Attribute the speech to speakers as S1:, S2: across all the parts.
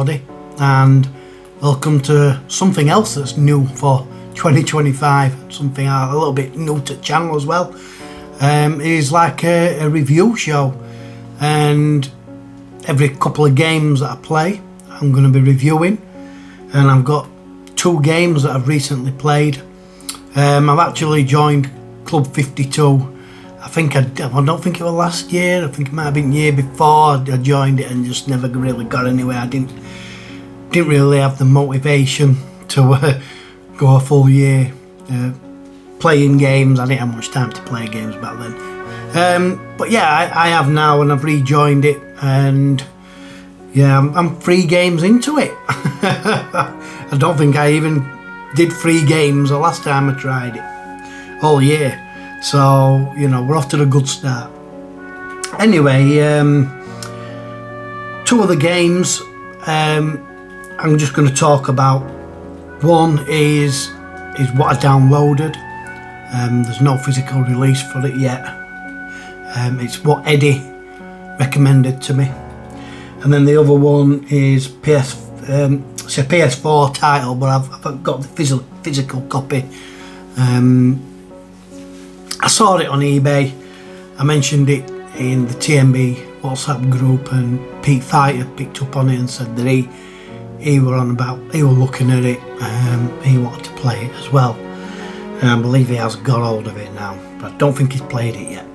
S1: everybody, and welcome to something else that's new for 2025, something a little bit new to the channel as well. It is like a review show, and every couple of games that I play I'm going to be reviewing, and I've got 2 games that I've recently played. I've actually joined Club 52. I don't think it was last year, I think it might have been the year before I joined it, and just never really got anywhere. I didn't really have the motivation to go a full year playing games. I didn't have much time to play games back then. But yeah, I have now, and I've rejoined it, and yeah, I'm 3 games into it. I don't think I even did 3 games the last time I tried it all year. So, you know, we're off to a good start. Anyway, 2 of the games I'm just going to talk about. One is what I downloaded. There's no physical release for it yet. It's what Eddie recommended to me. And then the other one is it's a PS4 title, but I've got the physical copy. I saw it on eBay. I mentioned it in the TMB WhatsApp group, and Pete Fighter picked up on it and said that he were looking at it. He wanted to play it as well. I believe he has got hold of it now, but I don't think he's played it yet.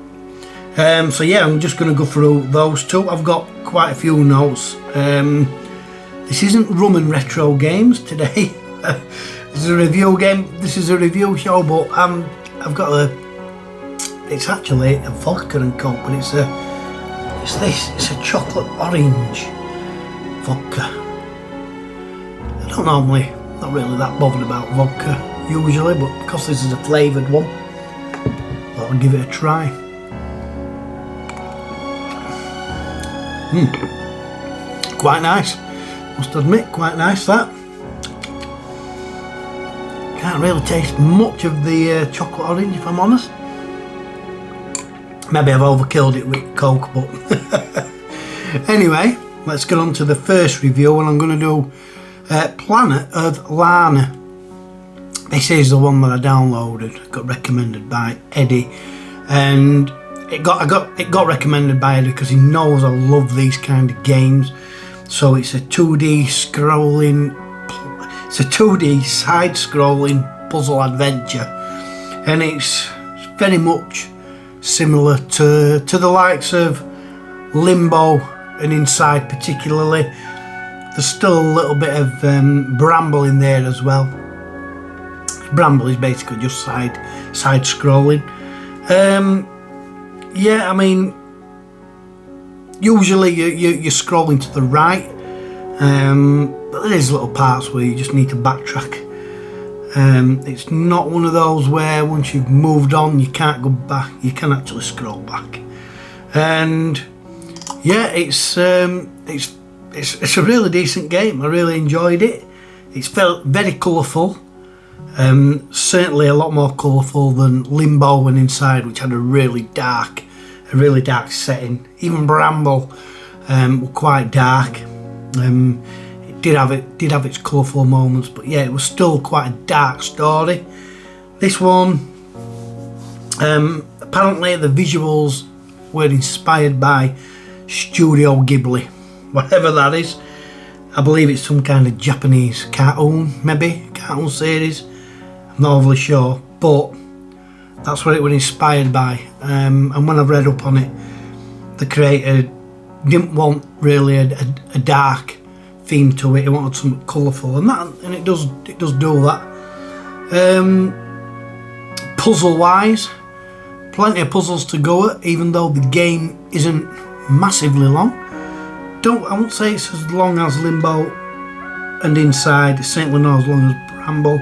S1: So yeah, I'm just going to go through those 2. I've got quite a few notes. This isn't rum and retro games today. This is a review game. This is a review show, but I've got it's actually a vodka and coke, but it's a chocolate orange vodka. I don't normally, not really that bothered about vodka usually, but because this is a flavoured one, I'll give it a try. Quite nice, must admit, quite nice that. Can't really taste much of the chocolate orange, if I'm honest. Maybe I've overkilled it with coke, but anyway, let's get on to the first review, and I'm going to do Planet of Lana. This is the one that I downloaded, got recommended by Eddie, and it got recommended by Eddie because he knows I love these kind of games. So it's a 2D side-scrolling puzzle adventure, and it's very much similar to the likes of Limbo and Inside particularly. There's still a little bit of Bramble in there as well. Bramble is basically just side scrolling. Yeah, I mean, usually you're scrolling to the right, but there's little parts where you just need to backtrack. It's not one of those where once you've moved on you can't go back. You can actually scroll back, and yeah, it's a really decent game. I really enjoyed it. It's felt very colourful, certainly a lot more colourful than Limbo and Inside, which had a really dark setting. Even Bramble were quite dark. It did have its colourful moments, but yeah, it was still quite a dark story. This one, apparently the visuals were inspired by Studio Ghibli, whatever that is. I believe it's some kind of Japanese cartoon, maybe cartoon series. I'm not overly sure, but that's what it was inspired by. And when I've read up on it, the creator didn't want really a dark theme to it. He wanted something colourful, and it does do that. Puzzle wise, plenty of puzzles to go at, even though the game isn't massively long. I won't say it's as long as Limbo and Inside. It's certainly not as long as Bramble.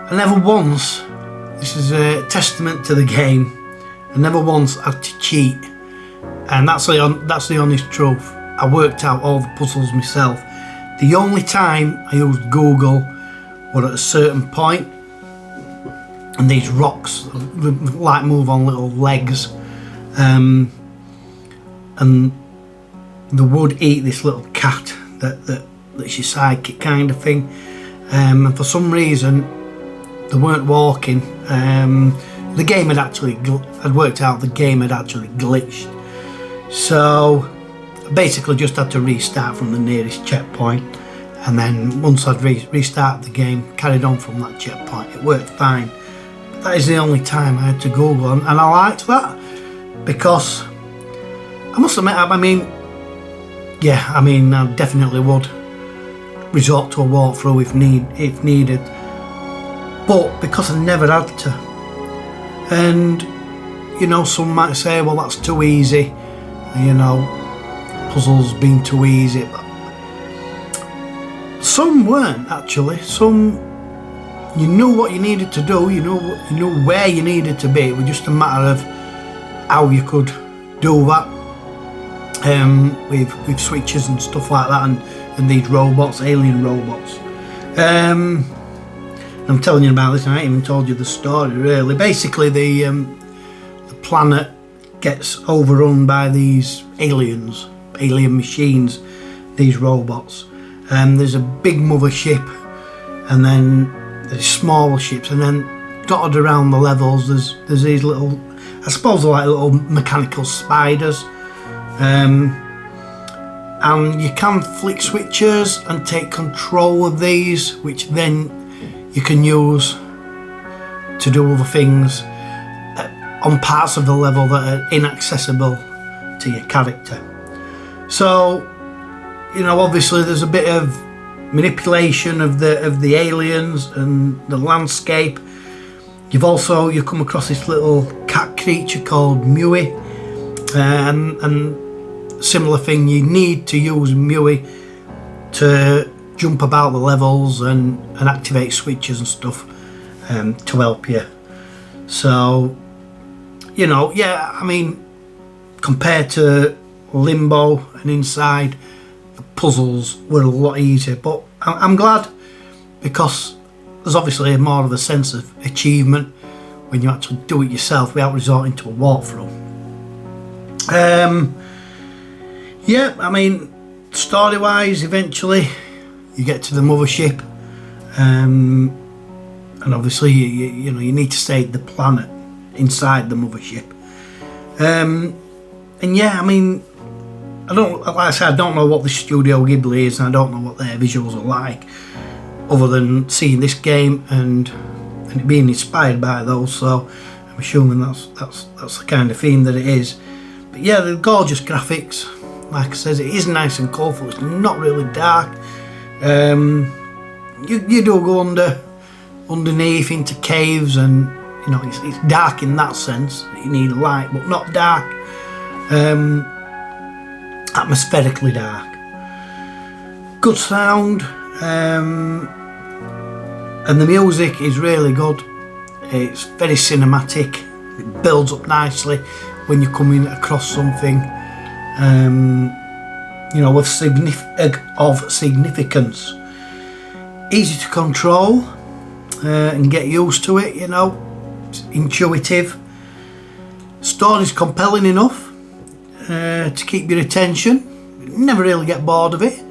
S1: I never once, this is a testament to the game, I never once had to cheat. And that's the honest truth. I worked out all the puzzles myself. The only time I used Google was at a certain point, and these rocks like move on little legs, and they would eat this little cat that's your sidekick kind of thing, and for some reason they weren't walking. The game had worked out the game had actually glitched, so I basically just had to restart from the nearest checkpoint, and then once I'd restarted the game, carried on from that checkpoint. It worked fine. But that is the only time I had to Google, and I liked that, because I must admit, I mean, I definitely would resort to a walkthrough if needed, but because I never had to, and you know, some might say, well, that's too easy, you know, puzzles being too easy, but some weren't actually. Some, you knew what you needed to do, you knew where you needed to be. It was just a matter of how you could do that, with switches and stuff like that, and these robots, alien robots. I'm telling you about this, and I ain't even told you the story really. Basically, the planet gets overrun by these alien machines, these robots. There's a big mothership, and then there's smaller ships, and then dotted around the levels there's these little, I suppose they're like little mechanical spiders, and you can flick switches and take control of these, which then you can use to do other things on parts of the level that are inaccessible to your character. So, you know, obviously there's a bit of manipulation of the aliens and the landscape. You come across this little cat creature called Mui, and similar thing, you need to use Mui to jump about the levels and activate switches and stuff, to help you. So, you know, yeah, I mean, compared to Limbo and Inside, the puzzles were a lot easier, but I'm glad, because there's obviously more of a sense of achievement when you actually do it yourself without resorting to a walkthrough. Yeah, I mean, story wise, eventually you get to the mothership, and obviously you know, you need to save the planet inside the mothership, and yeah, I mean, like I said, I don't know what the Studio Ghibli is, and I don't know what their visuals are like, other than seeing this game and it being inspired by those. So I'm assuming that's the kind of theme that it is. But yeah, the gorgeous graphics. Like I says, it is nice and colourful. It's not really dark. You do go underneath into caves, and you know, it's dark in that sense. You need a light, but not dark. Atmospherically dark. Good sound, and the music is really good. It's very cinematic. It builds up nicely when you're coming across something, you know, of significance. Easy to control and get used to it. You know, it's intuitive. Story's compelling enough to keep your attention. You never really get bored of it.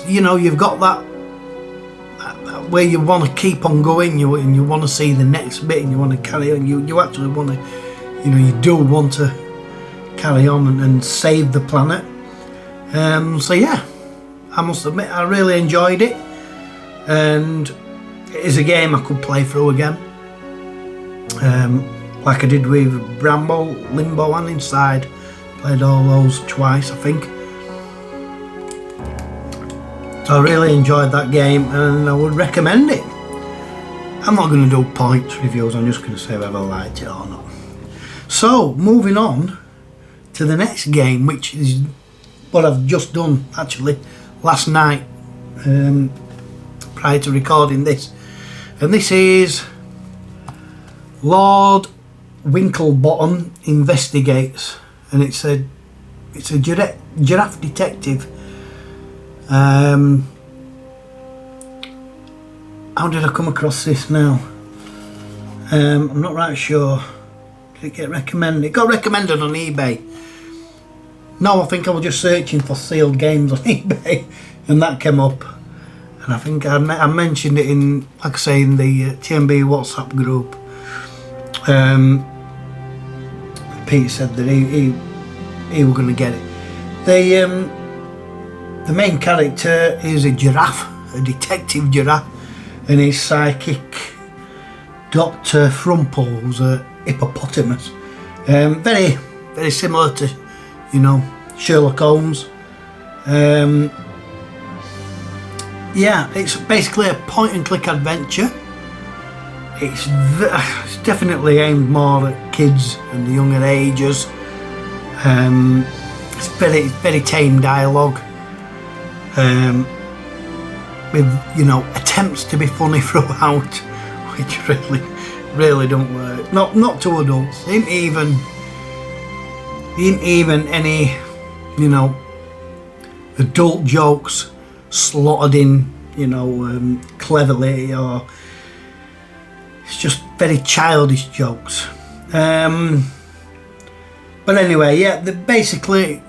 S1: You know, you've got that where you want to keep on going, and you want to see the next bit, and you want to carry on. You actually want to, you know, you do want to carry on and save the planet. So yeah, I must admit, I really enjoyed it, and it is a game I could play through again, like I did with Bramble, Limbo and Inside. Played all those twice, I think. So I really enjoyed that game, and I would recommend it. I'm not going to do points reviews, I'm just going to say whether I liked it or not. So, moving on to the next game, which is what I've just done actually last night, prior to recording this. And this is Lord Winklebottom Investigates, and it's a giraffe detective. How did I come across this now? I'm not right sure. Did it get recommended? It got recommended on eBay. No, I think I was just searching for sealed games on eBay, and that came up. And I think I mentioned it in, like I say, in the TMB WhatsApp group. Pete said that he was going to get it. The main character is a giraffe, a detective giraffe, and his psychic Dr. Frumple's a hippopotamus. Very, very similar to, you know, Sherlock Holmes. Yeah, it's basically a point and click adventure. It's definitely aimed more at kids and the younger ages. It's very tame dialogue. With, you know, attempts to be funny throughout, which really don't work. Not to adults. Ain't even any, you know, adult jokes slotted in, you know, cleverly, or it's just very childish jokes. But anyway, yeah, basically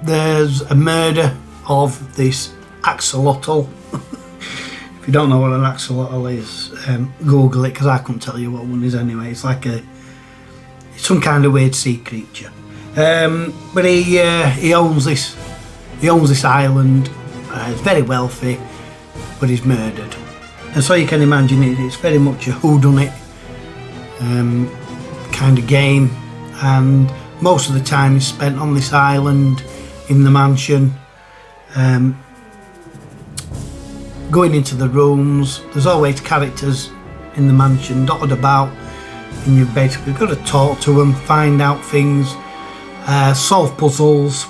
S1: there's a murder of this axolotl. If you don't know what an axolotl is, Google it, because I couldn't tell you what one is anyway. It's like it's some kind of weird sea creature. But he owns this island. He's very wealthy, but he's murdered. And so you can imagine it's very much a whodunit kind of game, and most of the time is spent on this island in the mansion. Going into the rooms, there's always characters in the mansion dotted about, and you've basically got to talk to them, find out things, solve puzzles.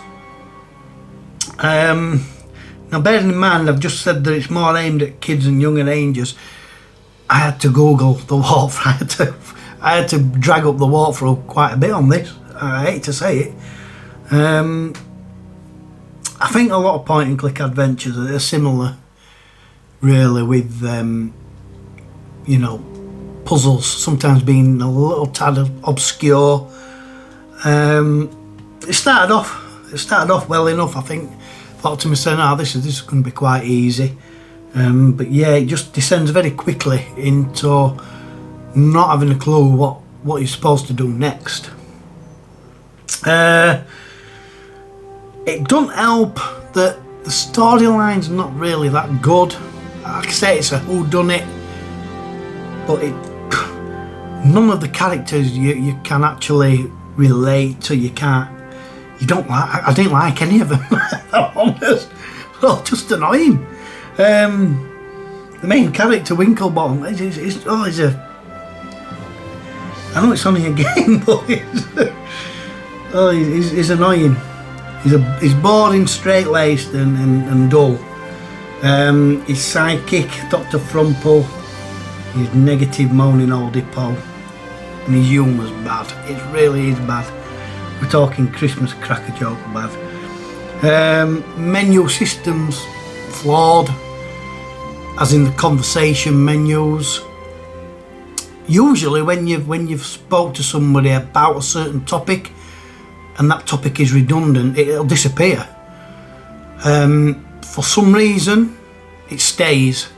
S1: Now, bearing in mind, I've just said that it's more aimed at kids and younger ages. I had to Google the walkthrough. I had to drag up the walkthrough quite a bit on this. I hate to say it. I think a lot of point and click adventures are similar, really, with you know, puzzles sometimes being a little tad obscure. It started off well enough, I think. Thought to myself, "Ah, this is going to be quite easy," but yeah, it just descends very quickly into not having a clue what you're supposed to do next. It doesn't help that the storyline's not really that good. Like I say, it's a whodunit, but none of the characters you can actually relate to. I didn't like any of them. I'm honest. Well, just annoying. The main character, Winklebottom, I know it's only a game, but he's annoying. He's boring, straight-laced, and dull. His sidekick, Dr. Frumple, his negative, moaning old hippo, and his humour's bad. It really is bad. We're talking Christmas cracker joke bad. Menu systems flawed, as in the conversation menus. Usually when you've spoke to somebody about a certain topic and that topic is redundant, it'll disappear. For some reason it stays.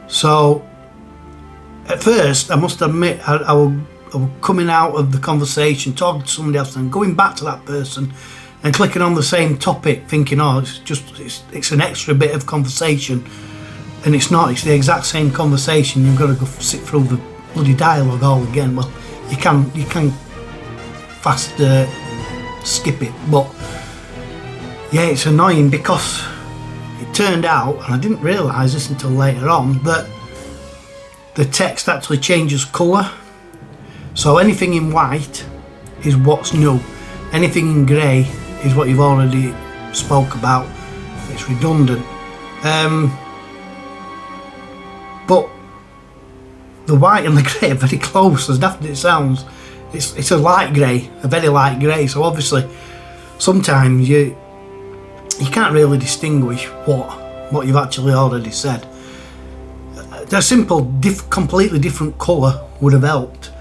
S1: So at first, I must admit, I was coming out of the conversation, talking to somebody else, and going back to that person and clicking on the same topic, thinking, oh, it's an extra bit of conversation, and it's not. It's the exact same conversation. You've got to go sit through the bloody dialogue all again. Well, you can fast skip it, but yeah, it's annoying because it turned out, and I didn't realise this until later on, that the text actually changes colour. So anything in white is what's new. Anything in grey is what you've already spoke about. It's redundant. But the white and the grey are very close, as daft as it sounds. It's a light grey, a very light grey. So obviously, sometimes you can't really distinguish what you've actually already said. A simple, completely different colour would have helped.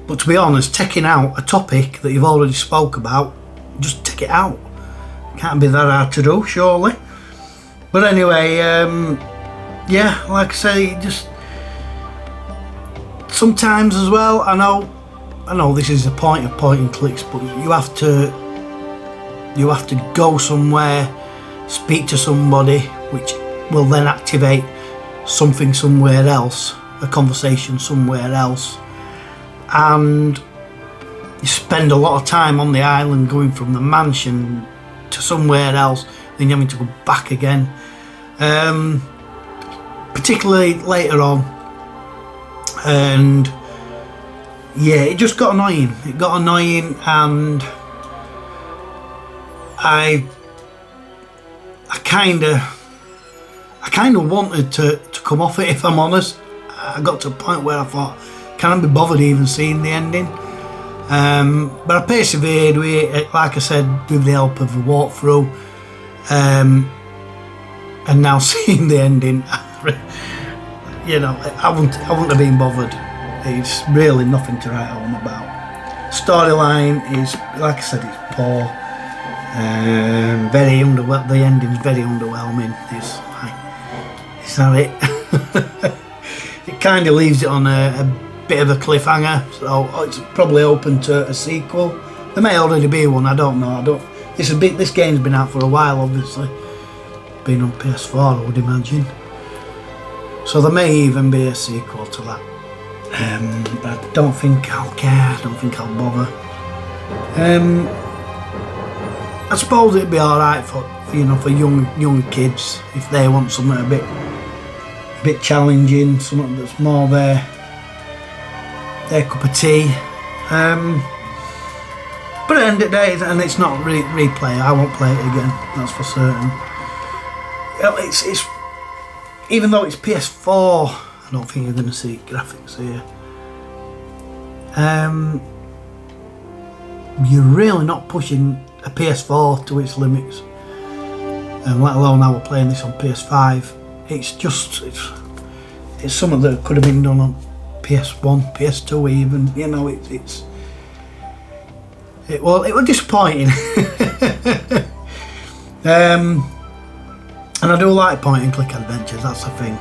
S1: But to be honest, taking out a topic that you've already spoke about just take it out. Can't be that hard to do, surely. But anyway, yeah, like I say, just sometimes as well. I know this is the point of point and clicks, but you have to go somewhere, speak to somebody, which will then activate something somewhere else, a conversation somewhere else, and you spend a lot of time on the island going from the mansion to somewhere else, then you're having to go back again, particularly later on. And yeah, it just got annoying. It got annoying, and I kind of wanted to come off it, if I'm honest. I got to a point where I thought, can't be bothered even seeing the ending. But I persevered with it, like I said, with the help of the walkthrough, and now seeing the ending, you know, I wouldn't have been bothered. It's really nothing to write home about. Storyline is, like I said, it's poor. Very underwhelming. The ending's very underwhelming. It's like, is that it? It kind of leaves it on a bit of a cliffhanger, so it's probably open to a sequel. There may already be one. I don't know. This game's been out for a while, obviously. Been on PS4, I would imagine. So there may even be a sequel to that. But I don't think I'll care. I don't think I'll bother. I suppose it'd be alright for young kids if they want something a bit challenging, something that's more their cup of tea. But at the end of the day, and it's not replay. I won't play it again. That's for certain. It's even though it's PS4, I don't think you're going to see graphics here. You're really not pushing a PS4 to its limits, and let alone how we're playing this on PS5. It's something that could have been done on PS1, PS2 even. You know, it was disappointing. And I do like point and click adventures, that's the thing.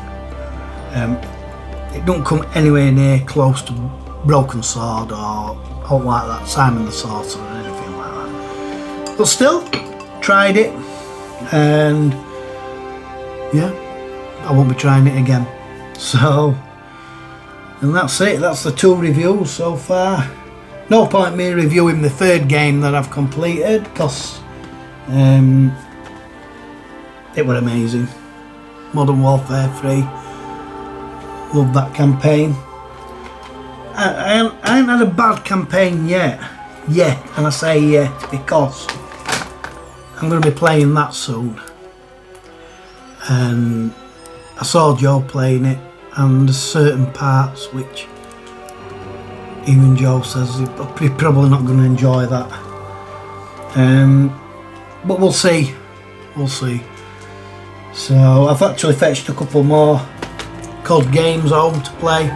S1: It don't come anywhere near close to Broken Sword or like that, Simon the Sorcerer or anything like that. But still, tried it, and yeah, I won't be trying it again. So, and that's it, that's the 2 reviews so far. No point me reviewing the 3rd game that I've completed, because it was amazing. Modern Warfare 3. Love that campaign. I haven't had a bad campaign yet. And I say yet because I'm going to be playing that soon. And I saw Joe playing it, and there's certain parts which even Joe says he's probably not going to enjoy that. But we'll see. So I've actually fetched a couple more COD games home to play.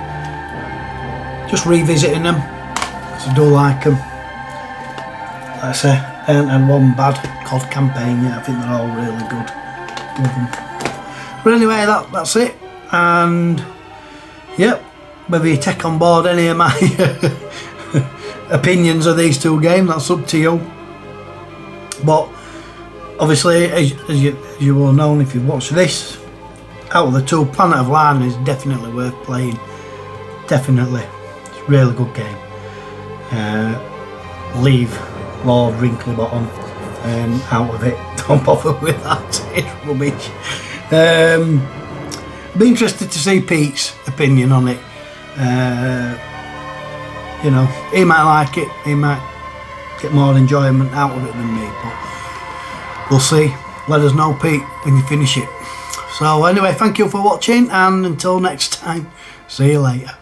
S1: Just revisiting them, because I do like them. Like I say, and one bad COD campaign, yeah, I think they're all really good. Love them. But anyway, that's it. And yep, whether you take on board any of my opinions of these 2 games, that's up to you. But obviously, as you will know if you've watched this, out of the 2, Planet of Lana is definitely worth playing. Definitely. It's a really good game. Leave Lord Winklebottom out of it. Don't bother with that. It's rubbish. Be interested to see Pete's opinion on it. You know, he might like it. He might get more enjoyment out of it than me. But we'll see. Let us know, Pete, when you finish it. So anyway, thank you for watching, and until next time, see you later.